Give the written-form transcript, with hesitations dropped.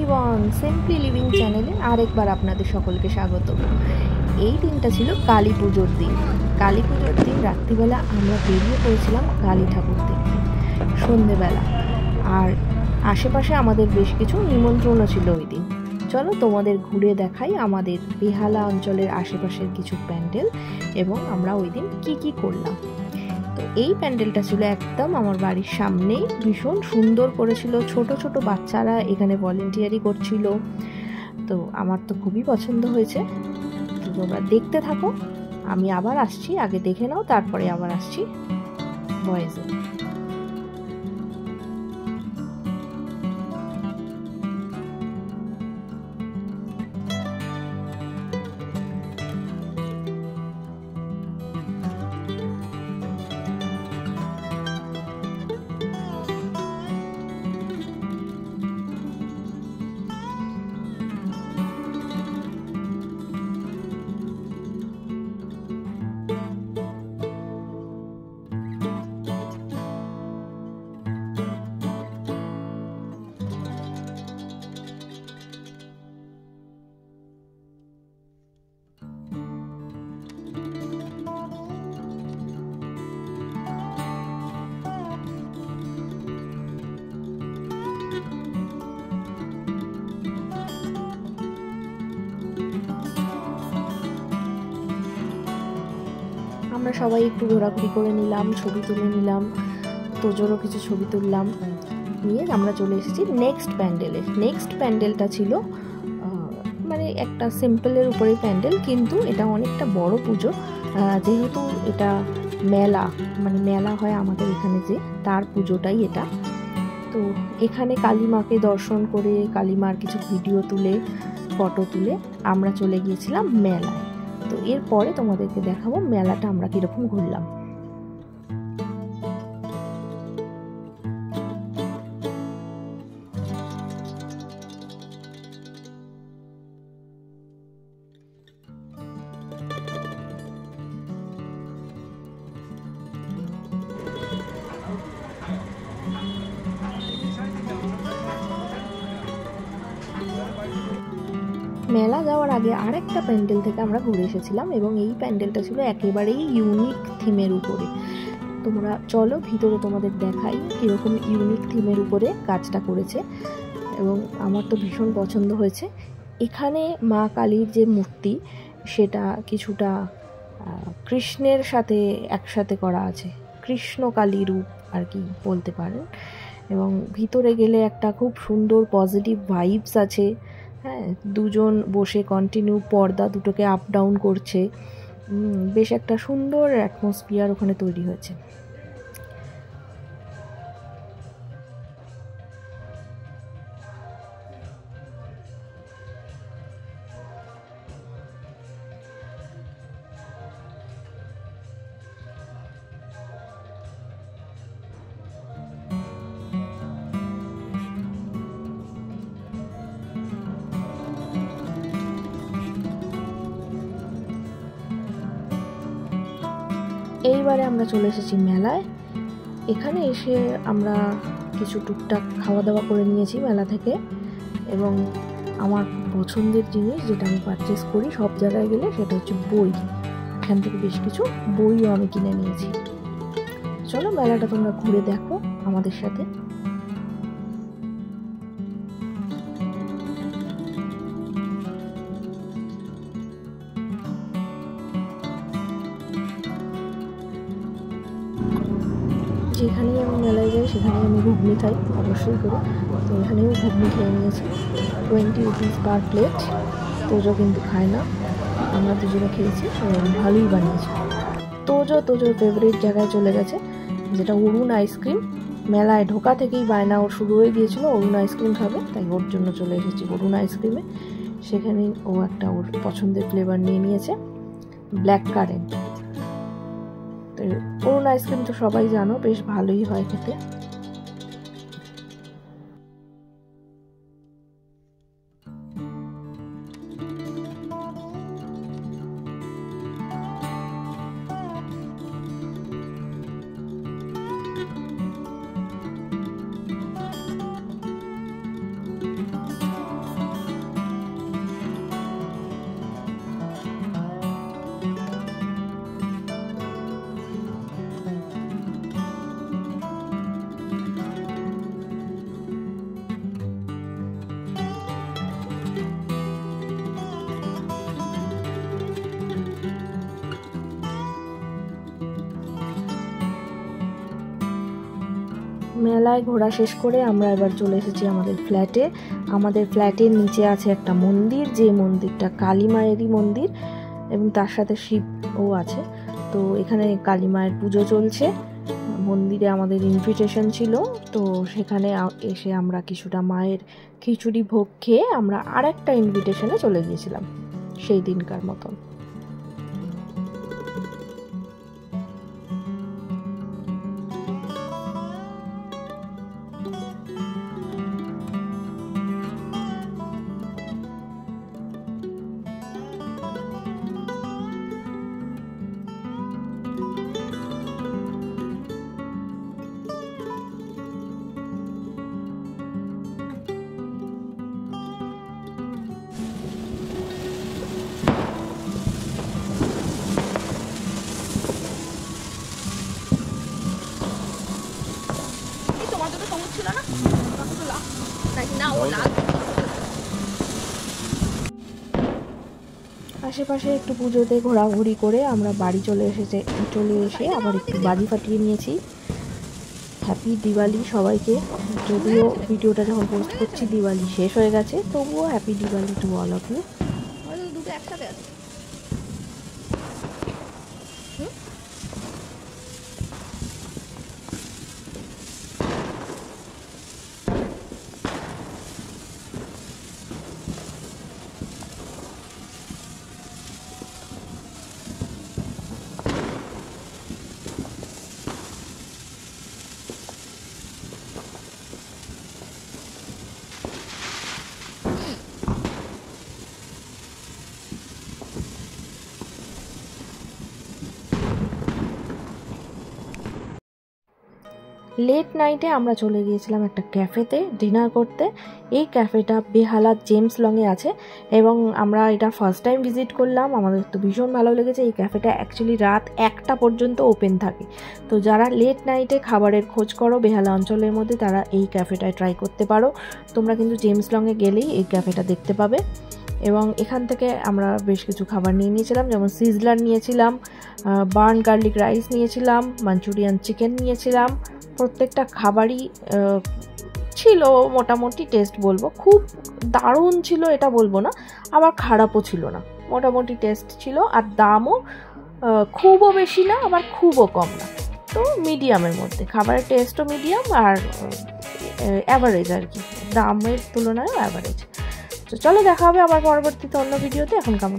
Everyone, simply living চ্যানেলে আরেকবার আপনাদের সকলকে স্বাগত। এই দিনটা ছিল কালী পুজোর দিন। কালী পুজোর দিন রাত্রিবেলা আমরা বেরিয়ে পড়েছিলাম কালী ঠাকুর দেখতে সন্ধেবেলা, আর আশেপাশে আমাদের বেশ কিছু নিমন্ত্রণও ছিল ওই দিন। চলো তোমাদের ঘুরে দেখাই আমাদের বেহালা অঞ্চলের আশেপাশের কিছু প্যান্ডেল এবং আমরা ওই দিন কী করলাম। তো এই প্যান্ডেলটা ছিল একদম আমার বাড়ির সামনেই, ভীষণ সুন্দর করেছিল। ছোট ছোট বাচ্চারা এখানে ভলেন্টিয়ারি করছিল, তো আমার তো খুবই পছন্দ হয়েছে। তো তোমরা দেখতে থাকো, আমি আবার আসছি, আগে দেখে নাও তারপরে আবার আসছি ভয়েসে। আমরা সবাই একটু ঘোরাঘুরি করে নিলাম, ছবি তুলে নিলাম, তোজোরও কিছু ছবি তুললাম, নিয়ে আমরা চলে এসেছি নেক্সট প্যান্ডেলে। নেক্সট প্যান্ডেলটা ছিল মানে একটা সিম্পলের উপরে প্যান্ডেল, কিন্তু এটা অনেকটা বড় পুজো, যেহেতু এটা মেলা, মানে মেলা হয় আমাদের এখানে, যে তার পুজোটাই এটা। তো এখানে কালী মাকে দর্শন করে, কালী মার কিছু ভিডিও তুলে, ফটো তুলে আমরা চলে গিয়েছিলাম মেলায়। তো এরপরে তোমাদেরকে দেখাবো মেলাটা আমরা কিরকম ঘুরলাম। মেলা যাওয়ার আগে আরেকটা প্যান্ডেল থেকে আমরা ঘুরে এসেছিলাম, এবং এই প্যান্ডেলটা ছিল একেবারেই ইউনিক থিমের উপরে। তোমরা চলো ভিতরে তোমাদের দেখাই কীরকম ইউনিক থিমের উপরে কাজটা করেছে, এবং আমার তো ভীষণ পছন্দ হয়েছে। এখানে মা কালীর যে মূর্তি, সেটা কিছুটা কৃষ্ণের সাথে একসাথে করা আছে, কৃষ্ণ কালী রূপ আর কি বলতে পারেন। এবং ভিতরে গেলে একটা খুব সুন্দর পজিটিভ ভাইবস আছে। হ্যাঁ, দুজন বসে কন্টিনিউ পর্দা দুটোকে আপ ডাউন করছে, বেশ একটা সুন্দর অ্যাটমসফিয়ার ওখানে তৈরি হয়েছে। এইবারে আমরা চলে এসেছি মেলায়। এখানে এসে আমরা কিছু টুকটাক খাওয়া দাওয়া করে নিয়েছি মেলা থেকে, এবং আমার পছন্দের জিনিস যেটা আমি পারচেস করি সব জায়গায় গেলে, সেটা হচ্ছে বই। এখান থেকে বেশ কিছু বইও আমি কিনে নিয়েছি। চলো মেলাটা তোমরা ঘুরে দেখো আমাদের সাথে। যেখানেই আমি মেলায় যাই সেখানেই আমি ঘুগনি খাই, অবশ্যই করে। তো এখানেও ঘুগনি খেয়ে নিয়েছি, 20 রুপিস পার প্লেট। তোজো কিন্তু খায় না, আমরা দুজনে খেয়েছি, ভালোই বানিয়েছি। তোজোর ফেভারিট জায়গায় চলে গেছে, যেটা অরুণ আইসক্রিম। মেলায় ঢোকা থেকেই বায়না ওর শুরু হয়ে গিয়েছিলো অরুণ আইসক্রিম খাবে, তাই ওর জন্য চলে এসেছি অরুণ আইসক্রিমে। সেখানে ও একটা ওর পছন্দের ফ্লেভার নিয়ে নিয়েছে, ব্ল্যাক কারেন্ট। তো অরুণ আইসক্রিম তো সবাই জানো, বেশ ভালোই হয় খেতে। মেলায় ঘোরা শেষ করে আমরা এবার চলে এসেছি আমাদের ফ্ল্যাটে। আমাদের ফ্ল্যাটের নিচে আছে একটা মন্দির, যে মন্দিরটা কালী মায়েরই মন্দির এবং তার সাথে শিবও আছে। তো এখানে কালী মায়ের পুজো চলছে। মন্দিরে আমাদের ইনভিটেশন ছিল, তো সেখানে এসে আমরা কিছুটা মায়ের খিচুড়ি ভোগ খেয়ে আমরা আরেকটা ইনভিটেশনে চলে গিয়েছিলাম সেই দিনকার মতন। আশেপাশে একটু পুজোতে ঘোরাঘুরি করে আমরা বাড়ি চলে এসে আবার একটু বাজি ফাটিয়ে নিয়েছি। হ্যাপি দিওয়ালি সবাইকে। যদিও ভিডিওটা যখন পোস্ট করছি দিওয়ালি শেষ হয়ে গেছে, তবুও happy Diwali to all of you. দুটো একসাথে আছে। লেট নাইটে আমরা চলে গিয়েছিলাম একটা ক্যাফেতে ডিনার করতে। এই ক্যাফেটা বেহালা জেমস লংয়ে আছে এবং আমরা এটা ফার্স্ট টাইম ভিজিট করলাম। আমাদের তো ভীষণ ভালো লেগেছে। এই ক্যাফেটা অ্যাকচুয়ালি রাত 1টা পর্যন্ত ওপেন থাকে। তো যারা লেট নাইটে খাবারের খোঁজ করো বেহালা অঞ্চলের মধ্যে, তারা এই ক্যাফেটায় ট্রাই করতে পারো। তোমরা কিন্তু জেমস লংয়ে গেলেই এই ক্যাফেটা দেখতে পাবে। এবং এখান থেকে আমরা বেশ কিছু খাবার নিয়েছিলাম, যেমন সিজলার নিয়েছিলাম, বার্ন গার্লিক রাইস নিয়েছিলাম, মাঞ্চুরিয়ান চিকেন নিয়েছিলাম। প্রত্যেকটা খাবারই ছিল মোটামুটি, টেস্ট বলবো খুব দারুণ ছিল এটা বলবো না, আবার খারাপও ছিল না, মোটামুটি টেস্ট ছিল। আর দামও খুবও বেশি না আবার খুবও কম না, তো মিডিয়ামের মধ্যে। খাবারের টেস্টও মিডিয়াম আর অ্যাভারেজ আর কি, দামের তুলনায় অ্যাভারেজ। তো চলো দেখা হবে আবার পরবর্তীতে অন্য ভিডিওতে। এখন কেমন